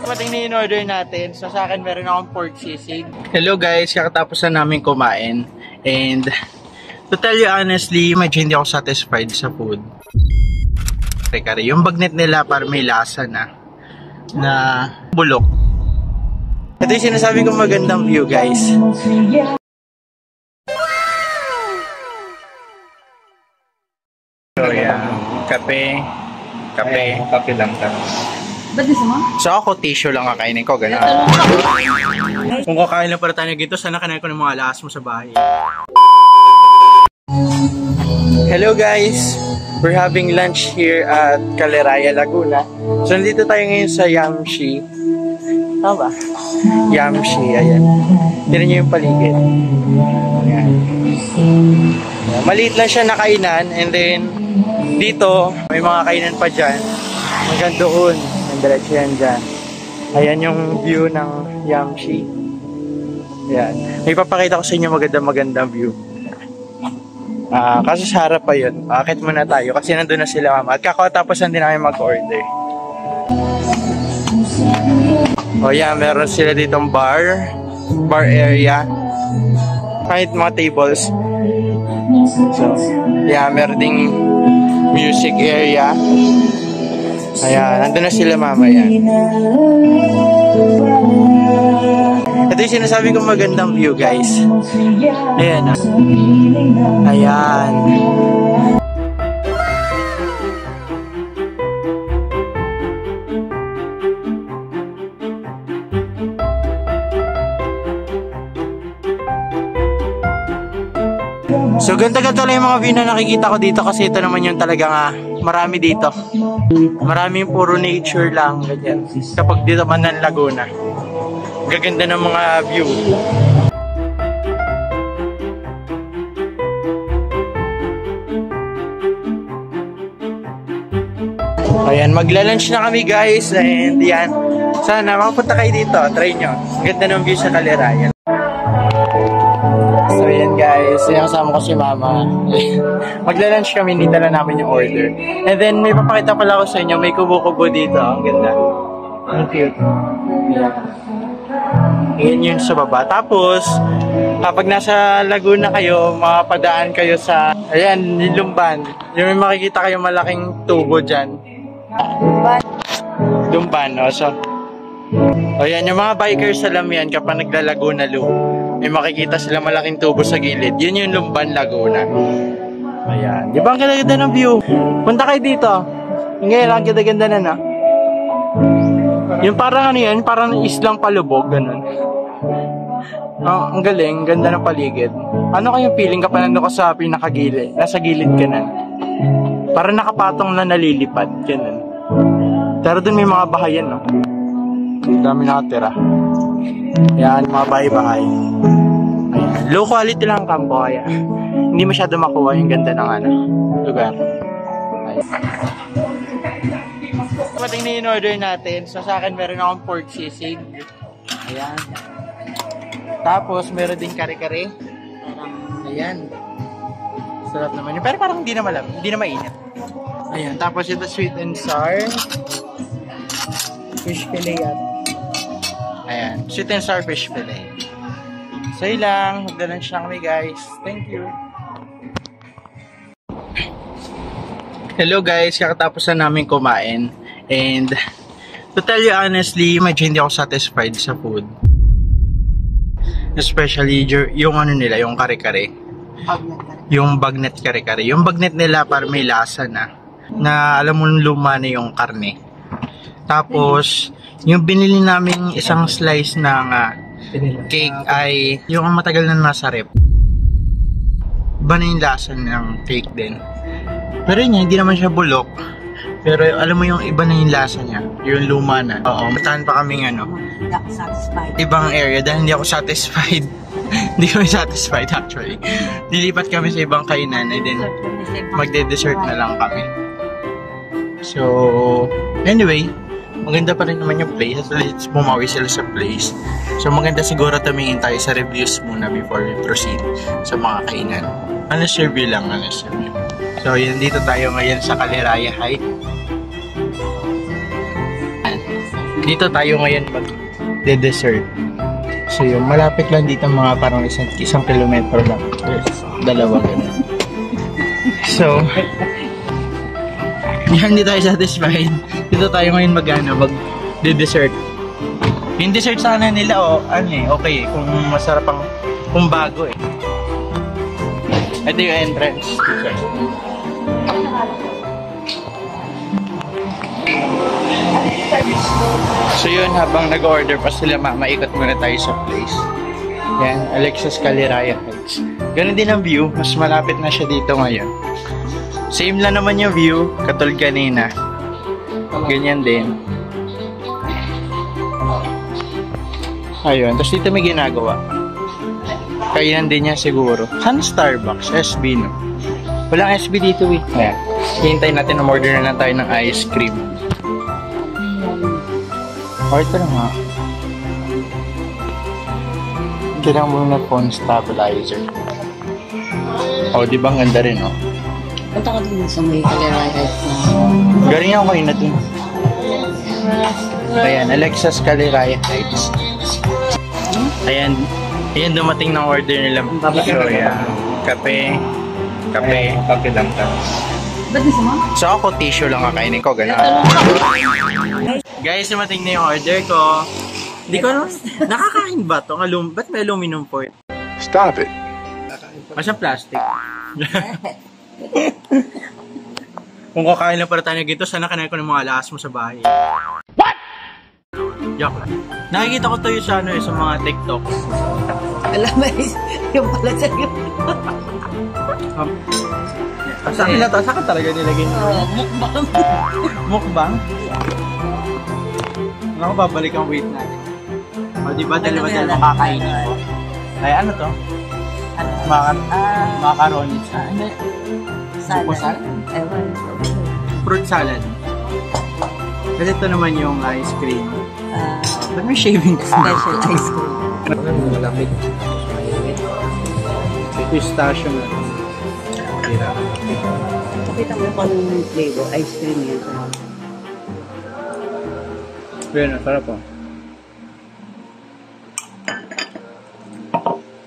Pating na in-order natin. So sa akin meron akong pork sisig. Hello guys, kakatapos na namin kumain. And to tell you honestly, medyo hindi ako satisfied sa food. Kare-kare. Yung bagnet nila para may lasa na bulok. Ito yung sinasabi kong magandang view guys. So yeah, kape lang tapos. So ako tissue lang kakainin ko, gano'n. Kung kakain lang para tayo gito, sana kanain ko ng mga alas mo sa bahay. Hello guys! We're having lunch here at Caleraya, Laguna. So nandito tayo ngayon sa Yamshi. Tama ba? Yamshi, ayan. Tignan nyo yung paligid. Ayan. Maliit lang siya na kainan, and then dito, may mga kainan pa dyan. Hanggang doon. Diretso yan dyan. Ayan yung view ng Yamshi. Ayan. May papakita ko sa inyo magandang view. Kasi sa harap pa yun. Akit muna tayo kasi nandun na sila mama. At kakatapos na din namin mag-order. O yan, meron sila ditong bar area. Kahit mga tables. So, yeah, meron ding music area. Ayan, nandun na sila mamaya. Ito yung sinasabi kong magandang view guys. Ayan. Ayan. So ganda-ganda lang yung mga view na nakikita ko dito kasi ito naman yung talagang marami dito. Maraming puro nature lang ganyan. Kapag dito man ng Laguna, gaganda ng mga view. Ayan, magla-lunch na kami guys. And yan, sana makapunta kayo dito, try nyo. Ganda ng view sa Caleraya. So yan guys, yung kasama ko si mama. Magla-lunch kami, nita na namin yung order. And then may papakita pala ko sa inyo, may kubo-kubo dito. Ang ganda. Ang cute. Yan yun sa baba. Tapos, kapag nasa Laguna kayo, mapadaan kayo sa, ayan, Lumban. Yung may makikita kayo malaking tubo dyan. Lumban, no? So, ayan, yung mga bikers alam yan kapag nagla-Laguna Loop. May makikita sila malaking tubo sa gilid. Yun yung Lumban, Laguna. Ayan. Di ba ang ganda-ganda ng view? Punta kayo dito. Ngayon, ang ganda-ganda na na. Yung parang ano yan, parang islang palubog, ganun. Ang galing, ganda ng paligid. Ano kayong feeling kapag nandun ka sa pinakagilid? Nasa gilid ka na. Parang nakapatong na nalilipad, ganun. Pero dun may mga bahayan, no? Ang dami nakatira. Yan, mga bahay-bahay. Ayan. Low quality lang ang kampo, kaya hindi masyado makuha yung ganda ng lugar. Ayan. Pating na in-order natin. So sa akin meron akong pork sisig. Ayan. Tapos meron din kare-kare. Ayan. Sarap naman yun. Pero parang hindi na malam, hindi na mainit. Ayan. Tapos ito sweet and sour. Fish fillet yan. Ayan. Sweet and sour fish fillet. So yun lang. Magda-lunch na kami guys. Thank you. Hello guys. Kakatapos na namin kumain. And to tell you honestly, medyo hindi ako satisfied sa food. Especially yung ano nila, yung kare-kare. Yung bagnet kare-kare. Yung bagnet nila para may lasa na alam mo luma na yung karne. Tapos, yung binili namin isang slice ng cake ay yung matagal na nasa rep. Iba na yung lasa ng cake din. Pero yun, hindi naman siya bulok. Pero alam mo yung iba na yung lasa niya. Yung luma na. Oo, matahan pa kaming ibang area dahil hindi ako satisfied. Hindi kami satisfied actually. Dilipat kami sa ibang kainan and then magde-dessert na lang kami. So, anyway, maganda pa rin naman yung place. At least bumawi sila sa place. So, maganda siguro tumingin tayo sa reviews muna before we proceed sa mga kainan. Honest review lang, honest review. So, yun, dito tayo ngayon sa Caleraya Heights. Dito tayo ngayon mag-dessert. So yun, malapit lang dito mga parang isang kilometro lang. Dalawa ganun. So, hindi tayo satisfied. Dito tayo ngayon mag-dessert. Yung dessert sana nila, okay. Kung masarap kung bago eh. Ito yung entrance. So yun, habang nag-order pa sila, maikot muna tayo sa place. Yan, Alexis Caliraya Heights. Ganun din ang view, mas malapit na siya dito ngayon. Same lang naman yung view, katulad kanina. Ganyan din. Ayun, tapos dito may ginagawa. Kainan din niya siguro. Sana Starbucks, SB no? Walang SB dito eh. Ayan, hihintay natin, umorder na lang tayo ng ice cream. Order nga. Kailangan mo na phone stabilizer. Di ba ang ganda rin, Punta ka dun sa may Caliraya Heights na. Galing ako kayo na dun. Ayan, Alexis Caliraya Heights. Ayan, dumating ng order nila. So, yeah. Kape lang ka. Ba't di sama? So, ako tissue lang kakainin ko, gano'n. Guys, dumating na yung order ko. Hindi ko alam, nakakain ba ito? Ba't may aluminum foil? Stop it. Masya plastic. Kung kakain lang para tayo na gito, sana kanain ko ng mga alas mo sa bahay. What? Joke lang. Nakikita ko to yung sa mga TikTok. Alam mo, yung pala sa'yo. Sa akin na to, saan talaga nilagay nyo? Mukbang. Mukbang? Ano ko babalik ang weight natin? Diba dalawa makakainin ko? Ay, ano to? Macaroni. Supo salad? Ewan. Fruit salad. Kasi ito naman yung ice cream. Ba't may shaving cream? Special ice cream. Malapit. Pistachio na. Pakita mo kung anong flavor. Ice cream yan. Yan, sarap po.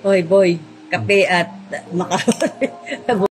Hoy, boy. Kape at macaroni.